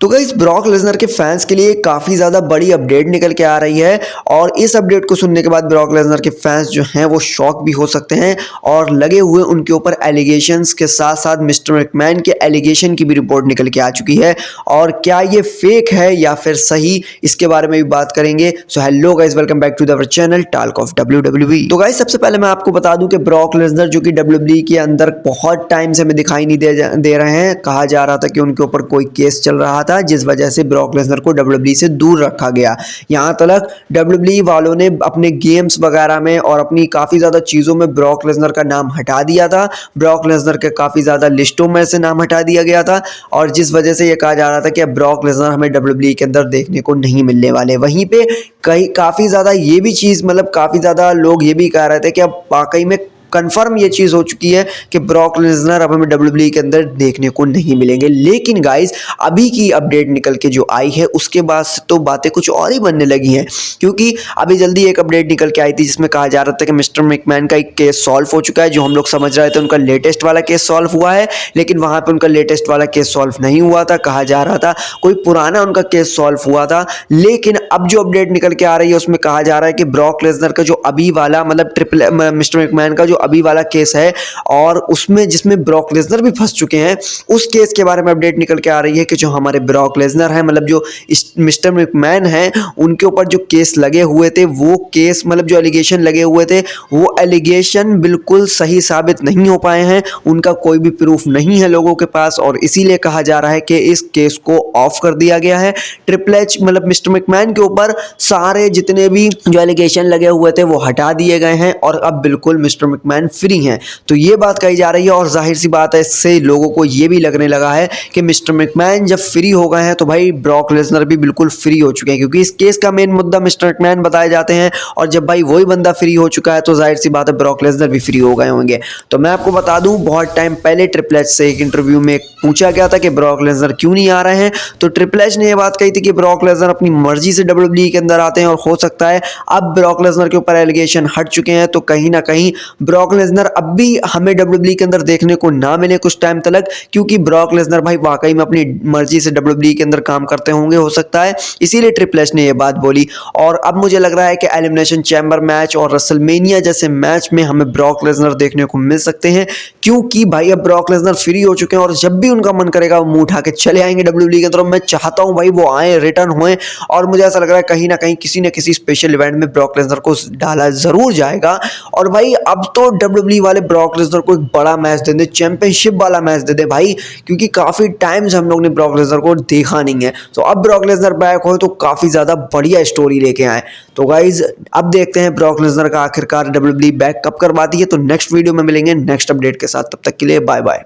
तो guys Brock Lesnar के fans के लिए काफ़ी ज़्यादा बड़ी अपडेट निकल के आ रही है और इस अपडेट को सुनने के बाद ब्रॉक लेसनर के फैंस जो हैं वो शॉक भी हो सकते हैं और लगे हुए उनके ऊपर एलिगेशंस के साथ साथ मिस्टर मैकमैन के एलिगेशन की भी रिपोर्ट निकल के आ चुकी है और क्या ये फेक है या फिर सही, इसके बारे में भी बात करेंगे। So hello guys, welcome back to the channel talk of WWE। तो गाइस सबसे पहले मैं आपको बता दूं कि ब्रॉक लेसनर जो कि WWE के अंदर बहुत टाइम से हमें दिखाई नहीं दे रहे हैं। कहा जा रहा था कि उनके ऊपर कोई केस चल रहा था जिस वजह से ब्रॉक लेसनर को WWE से दूर रखा गया। यहाँ तक WWE वालों ने अपने गेम्स वगैरह में और अपनी काफ़ी ज़्यादा चीज़ों में ब्रॉक लेसनर का नाम हटा दिया था। ब्रॉक लेसनर के काफ़ी ज़्यादा लिस्टों में से नाम हटा दिया गया था और जिस वजह से ये कहा जा रहा था कि अब ब्रॉक लेसनर हमें WWE के अंदर देखने को नहीं मिलने वाले। वहीं पे काफ़ी ज़्यादा ये भी चीज़ काफ़ी ज़्यादा लोग ये भी कह रहे थे कि अब वाकई में कंफर्म ये चीज़ हो चुकी है कि ब्रॉक लेसनर अब हमें WWE के अंदर देखने को नहीं मिलेंगे। लेकिन गाइस अभी की अपडेट निकल के जो आई है उसके बाद से तो बातें कुछ और ही बनने लगी हैं, क्योंकि अभी जल्दी एक अपडेट निकल के आई थी जिसमें कहा जा रहा था कि मिस्टर मैकमैन का एक केस सॉल्व हो चुका है। जो हम लोग समझ रहे थे उनका लेटेस्ट वाला केस सॉल्व हुआ है, लेकिन वहाँ पर उनका लेटेस्ट वाला केस सॉल्व नहीं हुआ था। कहा जा रहा था कोई पुराना उनका केस सॉल्व हुआ था, लेकिन अब जो अपडेट निकल के आ रही है उसमें कहा जा रहा है कि ब्रॉक लेसनर का जो अभी वाला मिस्टर मैकमैन का जो अभी वाला केस है और उसमें जिसमें ब्रॉक लेसनर भी फंस चुके हैं, उस केस के बारे में अपडेट निकल के आ रही है कि जो हमारे ब्रॉक लेसनर है जो मिस्टर मैकमैन है उनके ऊपर जो केस लगे हुए थे वो केस जो एलिगेशन लगे हुए थे वो एलिगेशन बिल्कुल सही साबित नहीं हो पाए हैं। उनका कोई भी प्रूफ नहीं है लोगों के पास और इसीलिए कहा जा रहा है कि इस केस को ऑफ कर दिया गया है। ट्रिपल एच मिस्टर मैकमैन के ऊपर सारे जितने भी जो एलिगेशन लगे हुए थे वो हटा दिए गए हैं और अब बिल्कुल मिस्टर मैकमैन फ्री हैं। तो ये बात कही जा रही है और जाहिर सी बात है इससे लोगों को ये भी लगने लगा है कि मिस्टर मैकमैन जब फ्री हो गए हैं तो भाई ब्रॉक लेसनर भी बिल्कुल फ्री हो चुके हैं, क्योंकि इस केस का मेन मुद्दा मिस्टर मैकमैन बताए जाते हैं और जब भाई वही बंदा फ्री हो चुका है तो जाहिर सी बात है ब्रॉक लेसनर भी फ्री हो गए होंगे। तो मैं आपको बता दूं बहुत टाइम पहले ट्रिपल एच से एक इंटरव्यू में पूछा गया था कि ब्रॉक लेसनर क्यों नहीं आ रहे हैं, तो ट्रिपल एच ने यह बात कही थी कि ब्रॉक लेसनर अपनी मर्जी से WWE के अंदर आते हैं और हो सकता है अब ब्रॉक लेसनर के ऊपर एलिगेशन हट चुके हैं तो कहीं ना कहीं ब्रॉक लेसनर अब भी हमें WWE के अंदर देखने को ना मिले कुछ टाइम तक, क्योंकि ब्रॉक लेसनर भाई वाकई में अपनी मर्जी से WWE के अंदर काम करते होंगे हो सकता है, इसीलिए ट्रिपल एच ने यह बात बोली। और अब मुझे लग रहा है कि एलिमिनेशन चैम्बर मैच और रेसलमेनिया जैसे मैच में हमें ब्रॉक लेसनर देखने को मिल सकते हैं, क्योंकि भाई अब ब्रॉक लेसनर फ्री हो चुके हैं और जब भी उनका मन करेगा वो मुंह उठा के चले आएंगे WWE के अंदर। मैं चाहता हूं भाई वो आए, रिटर्न हुए और मुझे ऐसा लग रहा है कहीं ना कहीं किसी न किसी स्पेशल इवेंट में ब्रॉक लेसनर को डाला जरूर जाएगा। और भाई अब तो WWE वाले ब्रॉक लेसनर को एक बड़ा मैच दे दे, चैंपियनशिप वाला मैच दे दे भाई, क्योंकि काफी टाइम से हम लोग ने ब्रॉक लेसनर को देखा नहीं है। तो अब ब्रॉक लेसनर बैक हो तो काफी ज्यादा बढ़िया स्टोरी लेके आए। तो गाइज अब देखते हैं ब्रॉक लेसनर का आखिरकार WWE बैक कब करवाती है। तो नेक्स्ट वीडियो में मिलेंगे नेक्स्ट अपडेट के साथ, तब तक के लिए बाय बाय।